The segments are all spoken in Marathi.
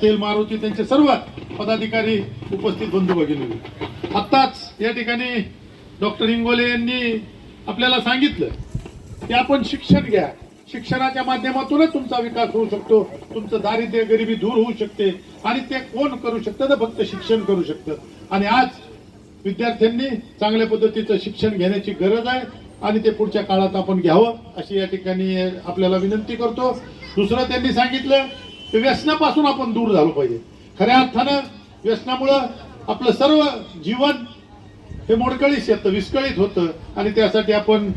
तेल मारुती त्यांचे सर्व पदाधिकारी उपस्थित बंधू भगिनी, आत्ताच या ठिकाणी डॉक्टर इंगोले यांनी आपल्याला सांगितलं की आपण शिक्षण घ्या, शिक्षणाच्या माध्यमातूनच तुमचा विकास होऊ शकतो, तुमचं दारिद्र्य गरिबी दूर होऊ शकते आणि ते कोण करू शकतं तर फक्त शिक्षण करू शकतं. आणि आज विद्यार्थ्यांनी चांगल्या पद्धतीचं शिक्षण घेण्याची गरज आहे आणि ते पुढच्या काळात आपण घ्यावं अशी या ठिकाणी आपल्याला विनंती करतो. दुसरं त्यांनी सांगितलं की व्यसनापासून आपण दूर झालो पाहिजे. खऱ्या अर्थानं व्यसनामुळं आपलं सर्व जीवन हे मोडकळीस येतं, विस्कळीत होतं आणि त्यासाठी आपण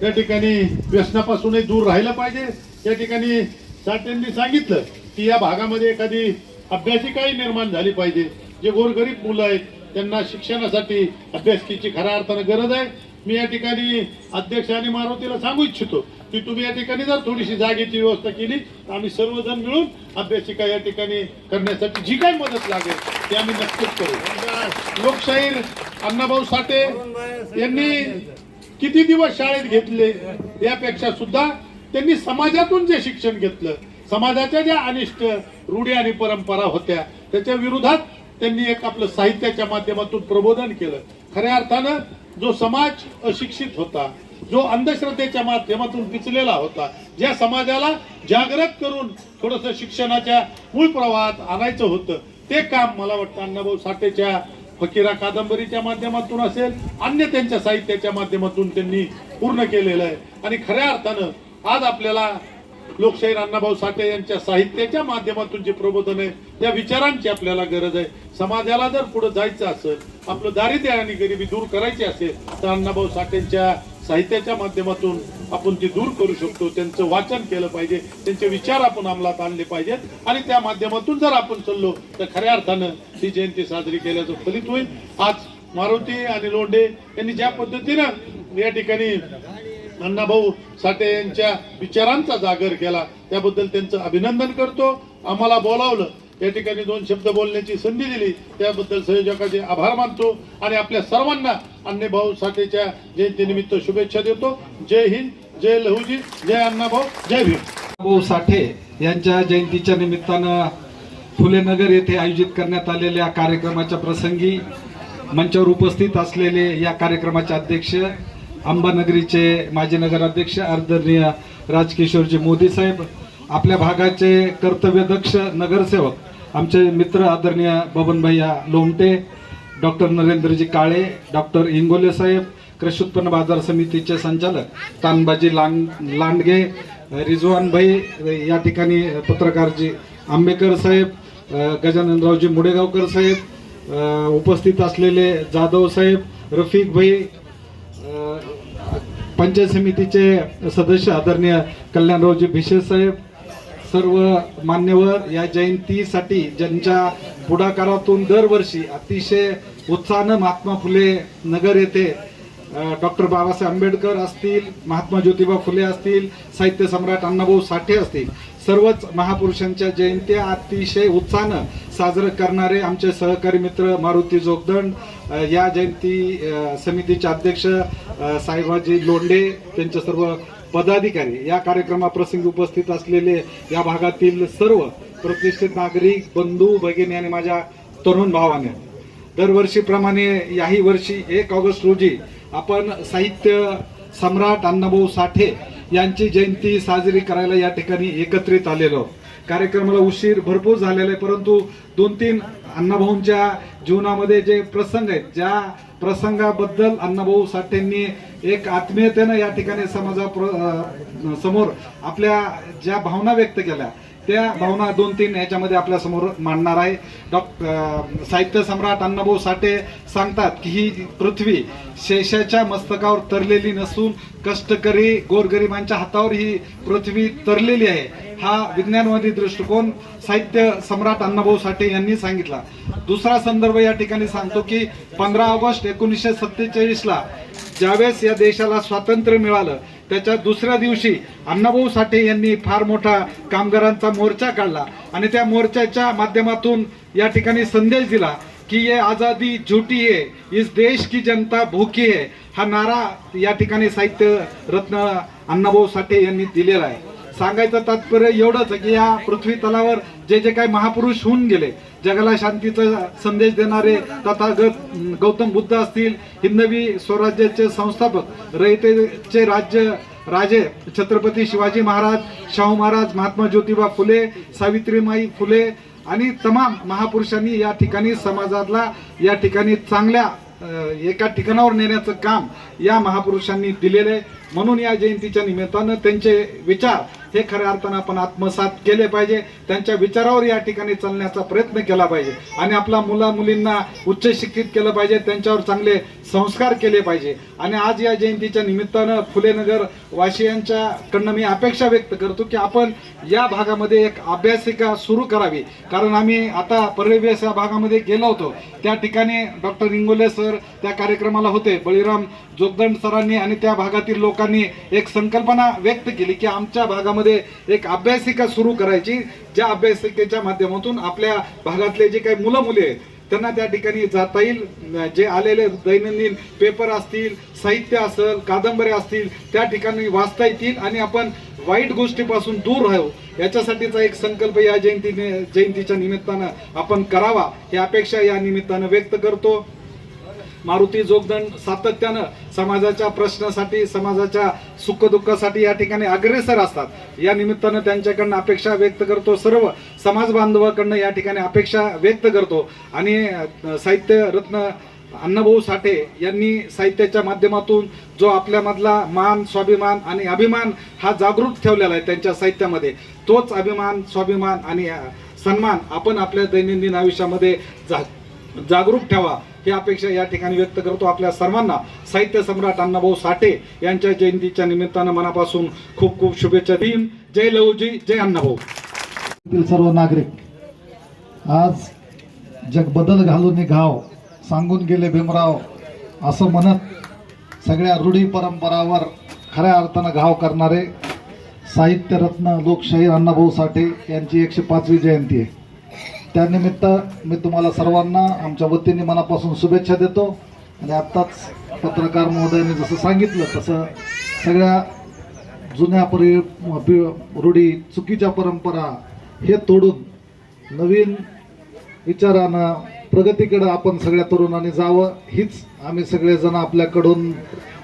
या ठिकाणी व्यसनापासूनही दूर राहिलं पाहिजे. या ठिकाणी साठेंनी सांगितलं की या भागामध्ये एखादी अभ्यासिकाही निर्माण झाली पाहिजे. जे गोरगरीब मुलं आहेत त्यांना शिक्षणासाठी अभ्यासिकेची खऱ्या अर्थानं गरज आहे. मी या ठिकाणी अध्यक्ष आणि मारुतीला सांगू इच्छितो की तुम्ही या ठिकाणी जर थोडीशी जागेची व्यवस्था केली तर आम्ही सर्वजण मिळून अभ्यासिका या ठिकाणी करण्यासाठी जी काही मदत लागेल ती आम्ही नक्कीच करू. लोकशाहीर अण्णाभाऊ साठे यांनी किती दिवस शाळेत घेतले यापेक्षा सुद्धा त्यांनी समाजातून जे शिक्षण घेतलं, समाजाच्या ज्या अनिष्ट रूढी आणि परंपरा होत्या त्याच्या विरोधात त्यांनी एक आपलं साहित्याच्या माध्यमातून प्रबोधन केलं. खऱ्या अर्थानं जो समाज अशिक्षित होता, जो अंधश्रद्धेच्या माध्यमातून पिचलेला होता, ज्या समाजाला जागृत करून थोडंसं शिक्षणाच्या मूळ प्रवाहात आणायचं होतं, ते काम मला वाटतं अण्णाभाऊ साठेच्या फकीरा कादंबरीच्या माध्यमातून असेल, अन्य त्यांच्या साहित्याच्या माध्यमातून त्यांनी पूर्ण केलेलं आहे. आणि खऱ्या अर्थानं आज आपल्याला लोकशाहीर अण्णाभाऊ साठे यांच्या साहित्याच्या माध्यमातून जे प्रबोधन आहे त्या विचारांची आपल्याला गरज आहे. समाजाला जर पुढे जायचं असेल, आपलं दारिद्र्य आणि गरिबी दूर करायची असेल तर अण्णाभाऊ साठेंच्या साहित्याच्या माध्यमातून आपण ती दूर करू शकतो. त्यांचं वाचन केलं पाहिजे, त्यांचे विचार आपण अंमलात आणले पाहिजेत आणि त्या माध्यमातून जर आपण चाललो तर खऱ्या अर्थानं ही जयंती साजरी केल्याचं फलित होईल. आज मारुती आणि लोंढे यांनी ज्या पद्धतीनं या ठिकाणी अण्णाभाऊ साठे यांच्या विचारांचा जागर केला त्याबद्दल त्यांचं अभिनंदन करतो. आम्हाला बोलावलं, या ठिकाणी 2 शब्द बोलण्याची संधी दिली त्याबद्दल संयोजकाचे आभार मानतो आणि आपल्या सर्वांना अण्णाभाऊ साठेच्या जयंतीनिमित्त शुभेच्छा देतो. जय हिंद, जय लहुजी, जय अण्णाभाऊ, जय भीम. अण्णाभाऊ साठे यांच्या जयंतीच्या निमित्तानं फुले नगर येथे आयोजित करण्यात आलेल्या कार्यक्रमाच्या प्रसंगी मंचावर उपस्थित असलेले या कार्यक्रमाचे अध्यक्ष अंबानगरीचे माजी नगराध्यक्ष आदरणीय राजकिशोरजी मोदी साहेब, आपल्या भागाचे कर्तव्यदक्ष नगरसेवक आमचे मित्र आदरणीय बबनभैया लोमटे, डॉक्टर नरेंद्रजी काळे, डॉक्टर इंगोले साहेब, कृषी उत्पन्न बाजार समितीचे संचालक तानबाजी लांडगे, रिजवान भाई, या ठिकाणी पत्रकारजी आंबेकर साहेब, गजाननरावजी मुडेगावकर साहेब, उपस्थित असलेले जाधव साहेब, रफिक भाई, पंचायत समितीचे सदस्य आदरणीय कल्याणरावजी भिशे साहेब, सर्व मान्यवर या जयंतीसाठी ज्यांच्या पुढाकारातून दरवर्षी अतिशय उत्साहानं महात्मा फुले नगर येथे डॉक्टर बाबासाहेब आंबेडकर असतील, महात्मा ज्योतिबा फुले असतील, साहित्य सम्राट अण्णाभाऊ साठे असतील, सर्वच महापुरुषांच्या जयंत्या अतिशय उत्साहानं साजरं करणारे आमचे सहकारी मित्र मारुती जोगदंड, या जयंती समितीचे अध्यक्ष साहेबाजी लोंढे, त्यांचे सर्व पदाधिकारी, या कार्यक्रमाप्रसंगी उपस्थित असलेले या भागातील सर्व प्रतिष्ठित नागरिक बंधू भगिनी आणि माझ्या तरुण भावाने, दरवर्षीप्रमाणे याही वर्षी 1 ऑगस्ट रोजी आपण साहित्य सम्राट अण्णाभाऊ साठे यांची जयंती साजरी करायला या ठिकाणी एकत्रित आलेलो. कार्यक्रमाला उशीर भरपूर झालेला आहे, परंतु 2-3 अण्णाभाऊंच्या जीवनामध्ये जे प्रसंग आहेत, ज्या प्रसंगाबद्दल अण्णाभाऊ साठेंनी एक आत्मीयतेनं या ठिकाणी समोर आपल्या ज्या भावना व्यक्त केल्या त्या भावना 2-3 याच्यामध्ये आपल्या समोर मांडणार आहे. साहित्य सम्राट अण्णाभाऊ साठे सांगतात की ही पृथ्वी शेषाच्या मस्तकावर तरलेली नसून कष्टकरी गोरगरिबांच्या हातावर ही पृथ्वी तरलेली आहे. हा विज्ञानवादी दृष्टिकोन साहित्य सम्राट अण्णाभाऊ साठे यांनी सांगितला. दुसरा संदर्भ या ठिकाणी सांगतो की 15 ऑगस्ट 1947ला ज्यावेळेस या देशाला स्वातंत्र्य मिळालं त्याच्या दुसऱ्या दिवशी अण्णाभाऊ साठे यांनी फार मोठा कामगारांचा मोर्चा काढला आणि त्या मोर्चाच्या माध्यमातून या ठिकाणी संदेश दिला की ये आजादी झूठी है, इस देश की जनता भूखी है. हा नारा या ठिकाणी साहित्य रत्न अण्णाभाऊ साठे यांनी दिलेला आहे. सांगायचं तात्पर्य एवढंच की या पृथ्वी तलावर जे जे काही महापुरुष होऊन गेले, जगाला शांतीचा संदेश देणारे तथागत गौतम बुद्ध असतील, हिंदवी स्वराज्याचे संस्थापक, रयतेचे राजे छत्रपती शिवाजी महाराज, शाहू महाराज, महात्मा ज्योतिबा फुले, सावित्रीमाई फुले आणि तमाम महापुरुषांनी या ठिकाणी समाजाला या ठिकाणी चांगल्या एका ठिकाणावर नेण्याचं काम या महापुरुषांनी दिलेलं आहे. म्हणून या जयंतीच्या निमित्तानं त्यांचे विचार हे खऱ्या अर्थानं आपण आत्मसात केले पाहिजे. त्यांच्या विचारावर या ठिकाणी चालण्याचा प्रयत्न केला पाहिजे आणि आपल्या मुलींना उच्च शिक्षित केलं पाहिजे, त्यांच्यावर चांगले संस्कार केले पाहिजे. आणि आज या जयंतीच्या निमित्तानं फुलेनगर वासियांच्याकडनं मी अपेक्षा व्यक्त करतो की आपण या भागामध्ये एक अभ्यासिका सुरू करावी. कारण आम्ही आता परवेश या भागामध्ये गेलो होतो, त्या ठिकाणी डॉक्टर इंगोले सर त्या कार्यक्रमाला होते, बळीराम जोगदंड सरांनी आणि त्या भागातील लोकांनी एक संकल्पना व्यक्त केली की आमच्या भागामध्ये एक अभ्यासिका सुरू करायची, ज्या अभ्यासिकेच्या माध्यमातून आपल्या भागातले जे काही मुलं मुली आहेत त्यांना त्या ठिकाणी जाता येईल. जे आलेले दैनंदिन पेपर असतील, साहित्य असेल, कादंबऱ्या असतील, त्या ठिकाणी वाचता येतील आणि आपण वाईट गोष्टीपासून दूर राहू, याच्यासाठीचा एक संकल्प या जयंतीच्या निमित्तानं आपण करावा, ही अपेक्षा या निमित्तानं व्यक्त करतो. मारुती जोगदंड सातत्यानं समाजाच्या प्रश्नासाठी, समाजाच्या सुखदुःखासाठी या ठिकाणी अग्रेसर असतात. या निमित्तानं त्यांच्याकडनं अपेक्षा व्यक्त करतो, सर्व समाज बांधवाकडनं या ठिकाणी अपेक्षा व्यक्त करतो. आणि साहित्य रत्न अण्णाभाऊ साठे यांनी साहित्याच्या माध्यमातून जो आपल्यामधला मान, स्वाभिमान आणि अभिमान हा जागृत ठेवलेला आहे त्यांच्या साहित्यामध्ये, तोच अभिमान, स्वाभिमान आणि सन्मान आपण आपल्या दैनंदिन आयुष्यामध्ये जागरूक ठेवा, ही अपेक्षा या ठिकाणी व्यक्त करतो. आपल्या सर्वांना साहित्य सम्राट अण्णाभाऊ साठे यांच्या जयंतीच्या निमित्तानं मनापासून खूप खूप शुभेच्छा देईन. जय लहूजी, जय अण्णाभाऊ. सर्व नागरिक आज जग बदल घालून घाव सांगून गेले भीमराव असं म्हणत सगळ्या रूढी परंपरावर खऱ्या अर्थानं घाव करणारे साहित्यरत्न लोकशाहीर अण्णाभाऊ साठे यांची 105वी जयंती आहे. त्यानिमित्त मी तुम्हाला सर्वांना आमच्या वतीने मनापासून शुभेच्छा देतो. आणि आत्ताच पत्रकार महोदयांनी जसं सांगितलं तसं सगळ्या जुन्या रूढी, चुकीच्या परंपरा हे तोडून नवीन विचारानं प्रगतीकडे आपण सगळ्या तरुणांनी जावं, हीच आम्ही सगळेजण आपल्याकडून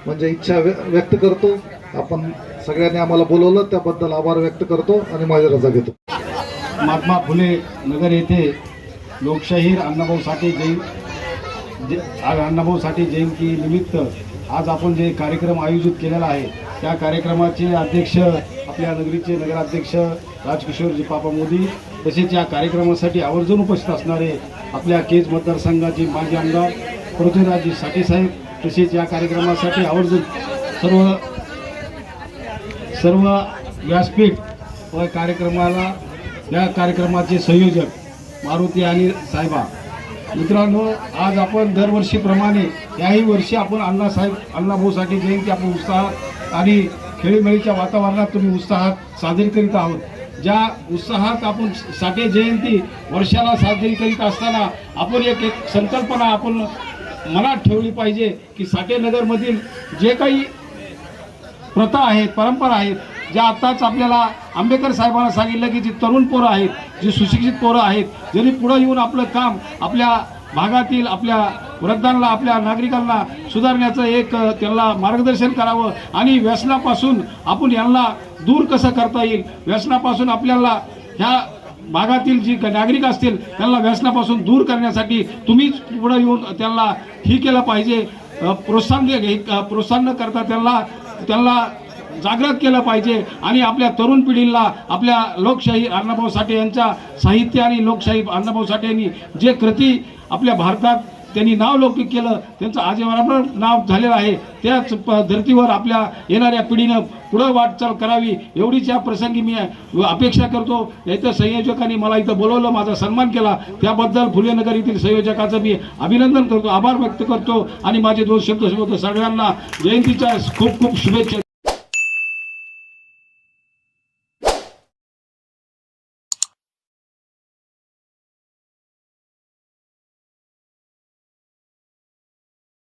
म्हणजे इच्छा व्यक्त करतो. आपण सगळ्यांनी आम्हाला बोलवलं त्याबद्दल आभार व्यक्त करतो आणि माझी रजा घेतो. महात्मा फुले नगर येथे लोकशाहीर अण्णाभाऊ साठे जयंती निमित्त आज आपण जे कार्यक्रम आयोजित केलेला आहे त्या कार्यक्रमाचे अध्यक्ष आपल्या नगरीचे नगराध्यक्ष राजकिशोरजी पापा मोदी, तसेच या कार्यक्रमासाठी आवर्जून उपस्थित असणारे आपल्या केज मतदारसंघाचे माजी आमदार पृथ्वीराजजी साठे साहेब, तसेच या कार्यक्रमासाठी आवर्जून सर्व व्यासपीठ व या कार्यक्रमाचे संयोजक मारुती आणि साहेबा. मित्रांनो, आज आपण दरवर्षीप्रमाणे याही वर्षी आपण अण्णाभाऊ साठे जयंती आपण उत्साहात आणि खेळीमेळीच्या वातावरणात तुम्ही उत्साहात साजरी करीत आहोत. ज्या उत्साहात आपण साठे जयंती वर्षाला साजरी करीत असताना आपण एक संकल्पना आपण मनात ठेवली पाहिजे की साठे नगरमधील जे काही प्रथा आहेत, परंपरा आहेत, ज्या आत्ताच आपल्याला आंबेडकर साहेबांना सांगितलं की जी तरुण पोरं आहेत, जी सुशिक्षित पोरं आहेत, ज्यांनी पुढं येऊन आपलं काम आपल्या भागातील आपल्या वृद्धांना, आपल्या नागरिकांना सुधारण्याचं एक त्यांना मार्गदर्शन करावं आणि व्यसनापासून आपण यांना दूर कसं करता येईल, व्यसनापासून आपल्याला ह्या भागातील जी नागरिक असतील त्यांना व्यसनापासून दूर करण्यासाठी तुम्हीच पुढं येऊन त्यांना ही केलं पाहिजे, प्रोत्साहन न करता त्यांना जागृत केलं पाहिजे. आणि आपल्या तरुण पिढीला आपल्या लोकशाही अण्णाभाऊ साठे यांच्या साहित्य आणि लोकशाही अण्णाभाऊ साठे यांनी जे कृती आपल्या भारतात त्यांनी नाव लौकिक केलं, त्यांचं आजवर नाव झालेलं आहे, त्याच धर्तीवर आपल्या येणाऱ्या पिढीनं पुढं वाटचाल करावी एवढीच या प्रसंगी मी अपेक्षा करतो. इथं संयोजकांनी मला इथं बोलवलं, माझा सन्मान केला, त्याबद्दल फुलेनगर येथील संयोजकाचं मी अभिनंदन करतो, आभार व्यक्त करतो आणि माझे 2 शब्द सगळ्यांना जयंतीच्या खूप खूप शुभेच्छा.